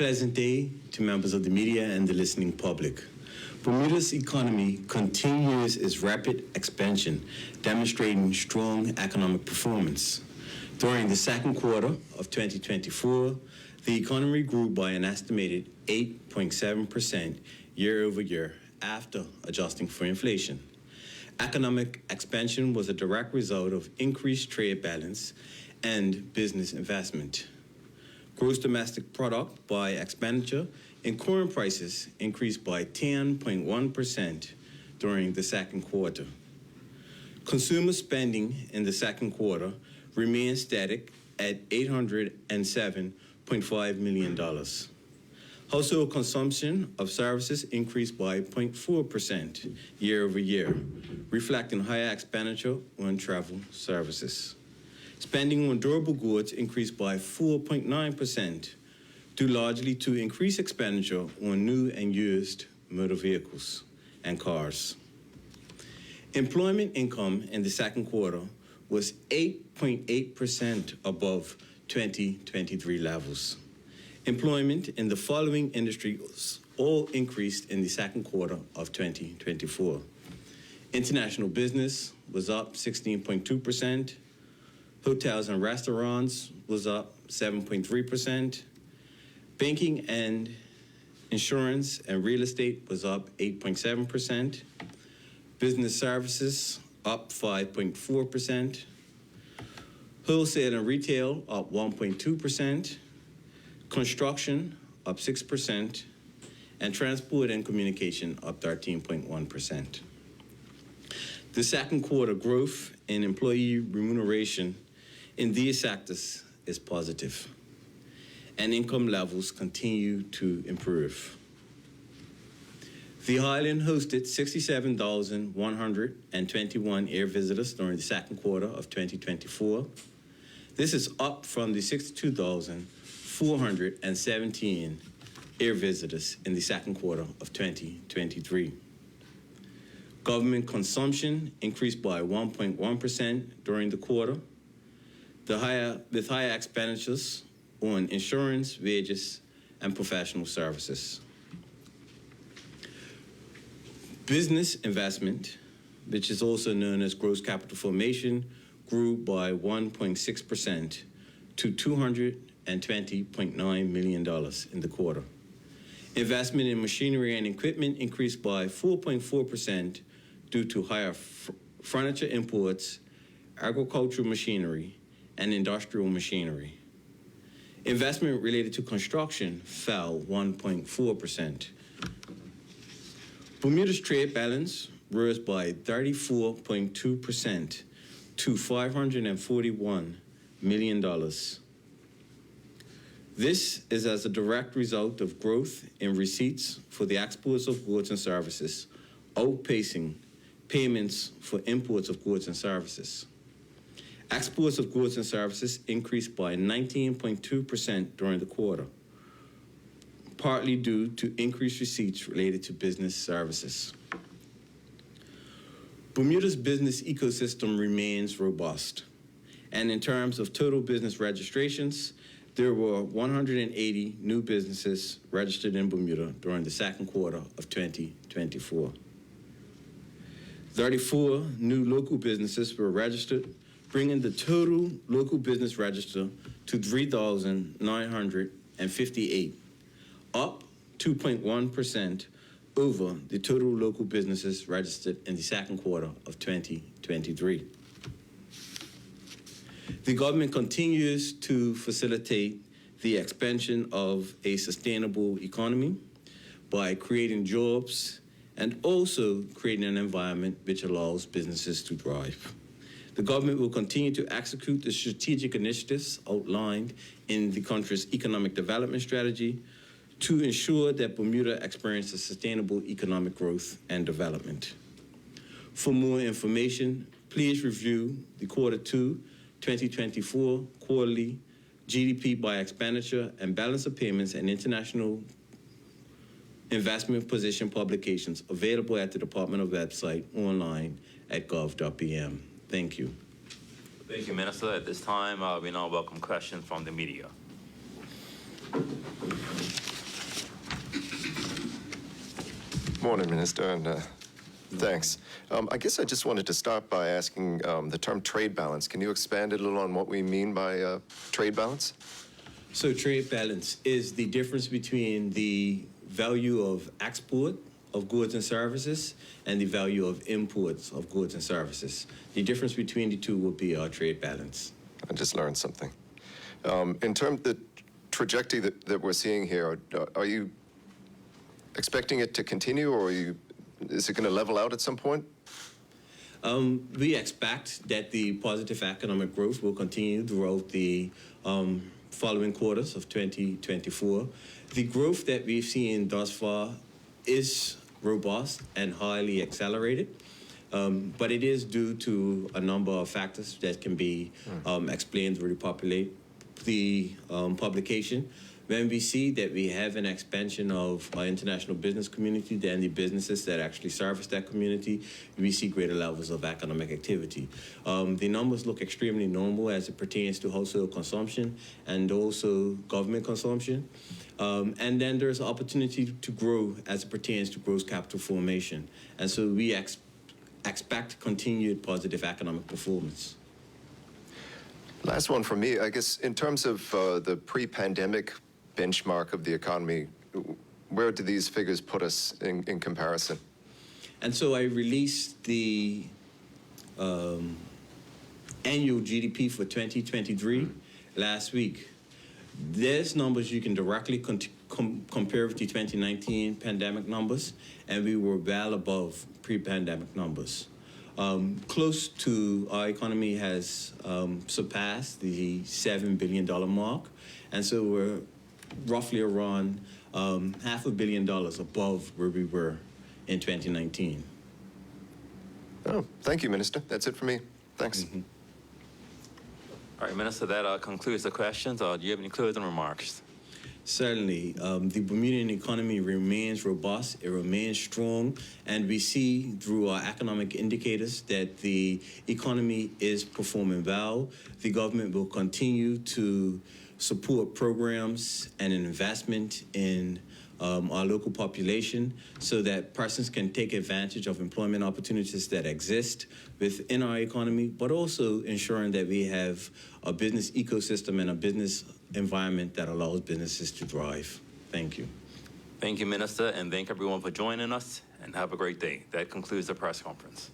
Pleasant day to members of the media and the listening public. Bermuda's economy continues its rapid expansion, demonstrating strong economic performance. During the second quarter of 2024, the economy grew by an estimated 8.7% year over year after adjusting for inflation. Economic expansion was a direct result of increased trade balance and business investment. Gross domestic product by expenditure and current prices increased by 10.1% during the second quarter. Consumer spending in the second quarter remained static at $807.5 million. Household consumption of services increased by 0.4% year over year, reflecting higher expenditure on travel services. Spending on durable goods increased by 4.9%, due largely to increased expenditure on new and used motor vehicles and cars. Employment income in the second quarter was 8.8% above 2023 levels. Employment in the following industries all increased in the second quarter of 2024. International business was up 16.2%. Hotels and restaurants was up 7.3%. Banking and insurance and real estate was up 8.7%. Business services up 5.4%. Wholesale and retail up 1.2%. Construction up 6%. And transport and communication up 13.1%. The second quarter growth in employee remuneration in these sectors is positive, and income levels continue to improve. The island hosted 67,121 air visitors during the second quarter of 2024. This is up from the 62,417 air visitors in the second quarter of 2023. Government consumption increased by 1.1% during the quarter, with higher expenditures on insurance, wages, and professional services. Business investment, which is also known as gross capital formation, grew by 1.6% to $220.9 million in the quarter. Investment in machinery and equipment increased by 4.4% due to higher furniture imports, agricultural machinery, and industrial machinery. Investment related to construction fell 1.4%. Bermuda's trade balance rose by 34.2% to $541 million. This is as a direct result of growth in receipts for the exports of goods and services, outpacing payments for imports of goods and services. Exports of goods and services increased by 19.2% during the quarter, partly due to increased receipts related to business services. Bermuda's business ecosystem remains robust, and in terms of total business registrations, there were 180 new businesses registered in Bermuda during the second quarter of 2024. 34 new local businesses were registered, bringing the total local business register to 3,958, up 2.1% over the total local businesses registered in the second quarter of 2023. The government continues to facilitate the expansion of a sustainable economy by creating jobs and also creating an environment which allows businesses to thrive. The government will continue to execute the strategic initiatives outlined in the country's economic development strategy to ensure that Bermuda experiences sustainable economic growth and development. For more information, please review the Quarter 2 2024 quarterly GDP by expenditure and balance of payments and international investment position publications available at the Department of website online at gov.bm. Thank you. Thank you, Minister. At this time, we now welcome questions from the media. Morning, Minister, and thanks. I guess I just wanted to start by asking the term trade balance. Can you expand a little on what we mean by trade balance? So trade balance is the difference between the value of export of goods and services and the value of imports of goods and services. The difference between the two will be our trade balance. I just learned something. In terms of the trajectory that we're seeing here, are you expecting it to continue, or is it going to level out at some point? We expect that the positive economic growth will continue throughout the following quarters of 2024. The growth that we've seen thus far is robust and highly accelerated, but it is due to a number of factors that can be explained through the publication. When we see that we have an expansion of our international business community, then the businesses that actually service that community, we see greater levels of economic activity. The numbers look extremely normal as it pertains to household consumption and also government consumption. And then there's opportunity to grow as it pertains to gross capital formation. And so we expect continued positive economic performance. Last one from me. I guess in terms of the pre-pandemic benchmark of the economy, where do these figures put us in comparison? And so I released the annual GDP for 2023 last week. There's numbers you can directly compare with the 2019 pandemic numbers, and we were well above pre-pandemic numbers. Close to our economy has surpassed the $7 billion mark, and so we're roughly around $500 million above where we were in 2019. Oh, thank you, Minister. That's it for me. Thanks. Mm-hmm. All right, Minister, that concludes the questions. Do you have any closing remarks? Certainly. The Bermudian economy remains robust, it remains strong, and we see through our economic indicators that the economy is performing well. The government will continue to support programs and investment in our local population so that persons can take advantage of employment opportunities that exist within our economy, but also ensuring that we have a business ecosystem and a business environment that allows businesses to thrive. Thank you. Thank you, Minister, and thank everyone for joining us, and have a great day. That concludes the press conference.